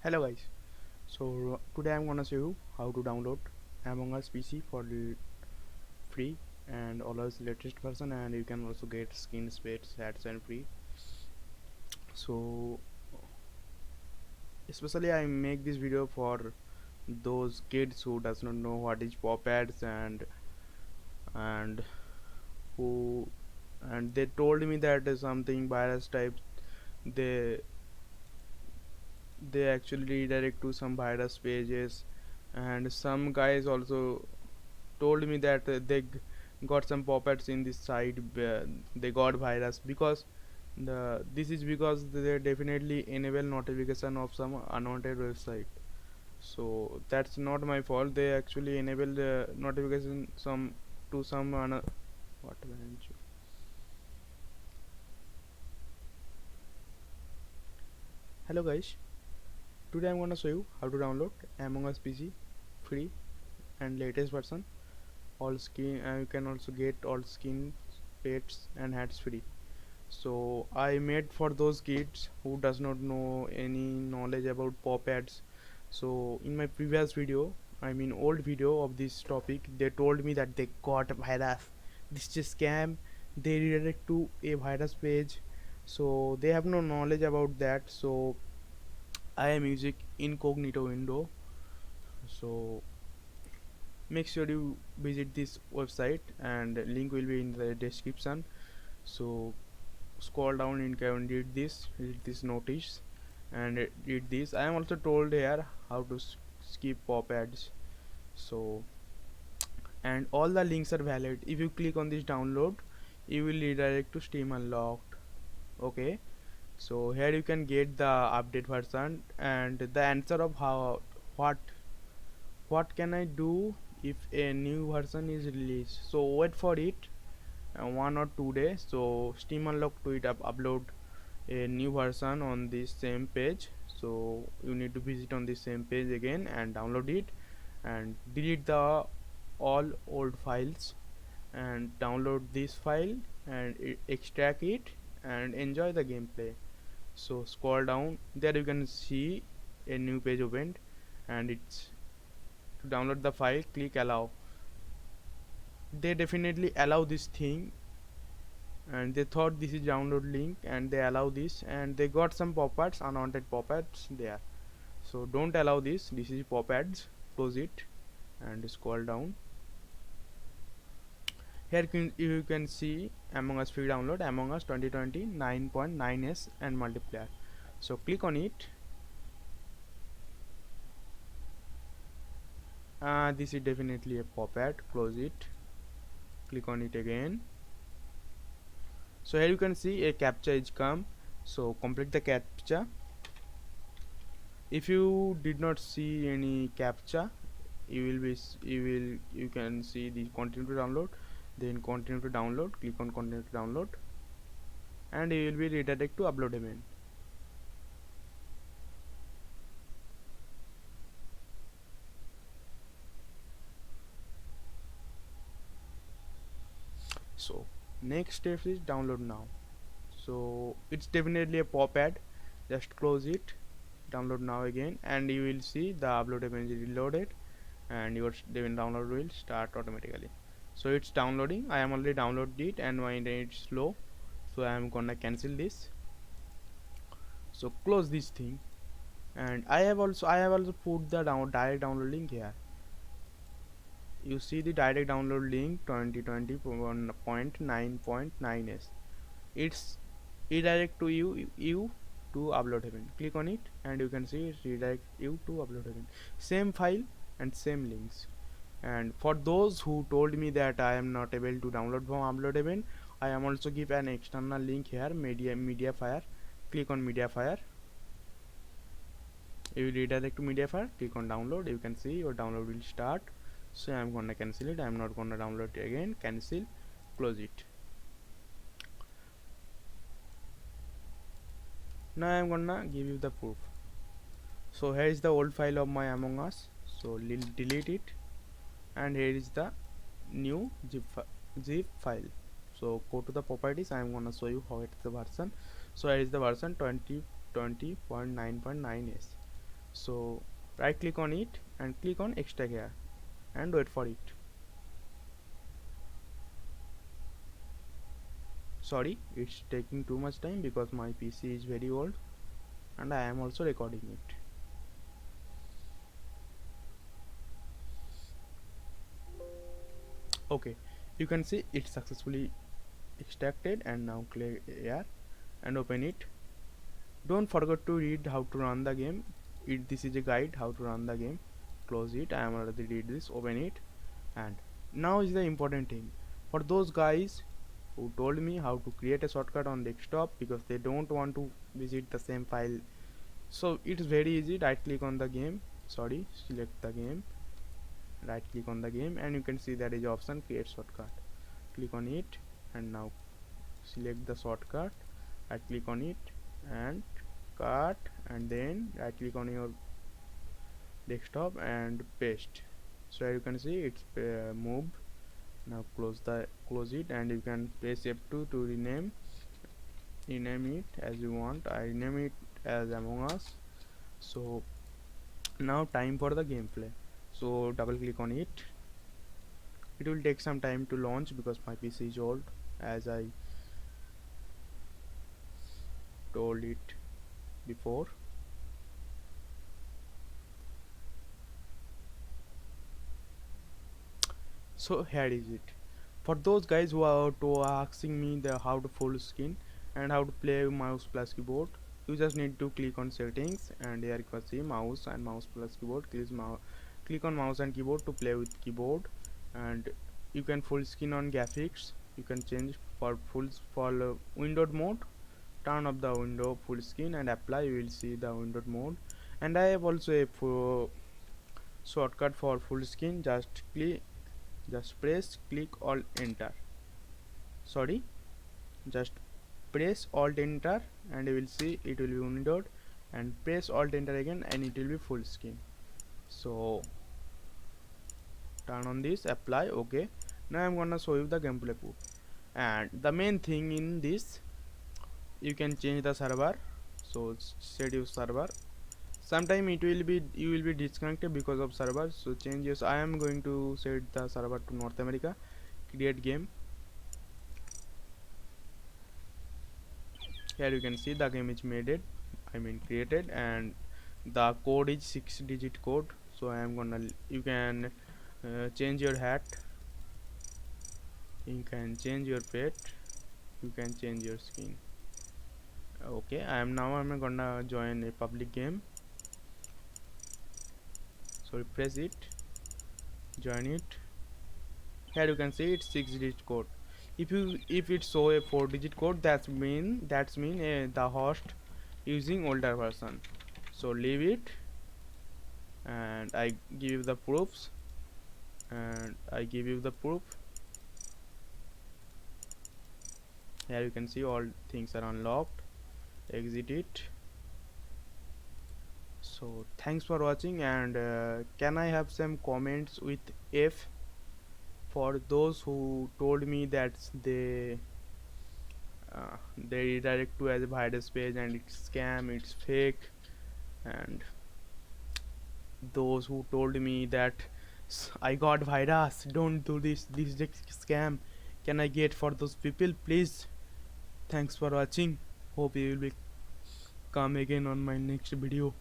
Hello guys, so today I'm gonna show you how to download Among Us PC for the free and always latest version, and you can also get skin space hats and free. So especially I make this video for those kids who does not know what is pop ads and who and they told me that is something virus type. They they actually redirect to some virus pages, and some guys also told me that got some pop-ups in this site. They got virus because this is because they definitely enable notification of some unwanted website. So that's not my fault. They actually enable the notification some to some what hello guys, today I'm gonna show you how to download Among Us PC free and latest version. All skin you can also get all skin, pets and hats free. So I made for those kids who does not know any knowledge about pop ads. So in my previous video, I mean old video of this topic, they told me that they got a virus. This is a scam. They redirect to a virus page. So they have no knowledge about that. So I am using incognito window. So make sure you visit this website, and link will be in the description. So scroll down and can read this notice and read this. I am also told here how to skip pop ads. So and all the links are valid. If you click on this download, you will redirect to Steam Unlocked. Okay, so here you can get the update version and the answer of how what can I do if a new version is released. So wait for it 1 or 2 days. So Steam Unlocked tweet upload a new version on this same page. So you need to visit on this same page again and download it and delete the all old files and download this file and extract it and enjoy the gameplay. So scroll down, there you can see a new page opened, and it's to download the file, click allow. They definitely allow this thing, and they thought this is download link and they allow this, and they got some pop-ups, unwanted pop-ups there. So don't allow this. This is pop-ads. Close it and scroll down. Here you can see Among Us free download, Among Us 2020 9.9s and multiplayer. So click on it. This is definitely a pop-ad. Close it. Click on it again. So here you can see a captcha is come. So complete the captcha. If you did not see any captcha, you can see the continue to download, then continue to download, click on continue to download, and you will be redirected to upload event. So next step is download now. So it's definitely a pop ad. Just close it, download now again, and you will see the upload event is reloaded and your download will start automatically. So it's downloading. I am already downloaded it and my internet is slow, so I am gonna cancel this. So close this thing, and I have also put the direct download link here. You see the direct download link 2020.9.9s. It's redirect to you to upload heaven. Click on it and you can see it redirect you to upload heaven. Same file and same links. And for those who told me that I am not able to download from upload event, I am also give an external link here, Mediafire. Click on Mediafire. You will redirect to Mediafire. Click on download. You can see your download will start. So I am gonna cancel it. I am not gonna download it again. Cancel. Close it. Now I am gonna give you the proof. So here is the old file of my Among Us. So delete it, and here is the new zip file. So go to the properties. I am gonna show you how it's the version. So here is the version 2020.9.9s. So right click on it and click on extract here and wait for it. Sorry, it's taking too much time because my PC is very old and I am also recording it. Okay, you can see it successfully extracted, and now clear air and open it. Don't forget to read how to run the game. This is a guide how to run the game. Close it. I am already read this. Open it. And now is the important thing for those guys who told me how to create a shortcut on desktop because they don't want to visit the same file. So it's very easy. Right click on the game. Sorry, select the game. Right click on the game and you can see there is option create shortcut. Click on it and now select the shortcut. Right click on it and cut, and then right click on your desktop and paste. So you can see it's moved. Now close it and you can press F2 to rename it as you want. I rename it as Among Us. So now time for the gameplay. So double click on it. It will take some time to launch because my PC is old, as I told it before. So here is it. For those guys who are asking me how to full screen and how to play mouse plus keyboard, you just need to click on settings and here you can see mouse and mouse plus keyboard. Click on mouse and keyboard to play with keyboard, and you can full screen on graphics. You can change for windowed mode. Turn off the window full screen and apply. You will see the windowed mode. And I have also a shortcut for full screen. Just press click alt enter. Sorry, just press alt enter and you will see it will be windowed, and press alt enter again and it will be full screen. So turn on this, apply, okay. Now I'm gonna show you the gameplay proof. And the main thing in this, you can change the server. So set your server. Sometime you will be disconnected because of server, so changes. I am going to set the server to North America. Create game. Here you can see the game is created, and the code is 6-digit code. So I am gonna you can change your hat, you can change your pet, you can change your skin. Okay, I'm gonna join a public game. So press it, join it. Here you can see it's 6-digit code. If it show a 4-digit code, that's mean the host using older version. So leave it, and I give you the proofs, and I give you the proof. Here you can see all things are unlocked. Exit it. So thanks for watching, and can I have some comments with F for those who told me that they redirect to as a virus page and it's scam, it's fake, and those who told me that I got virus, don't do this is a scam, can I get for those people? Please, thanks for watching. Hope you will be come again on my next video.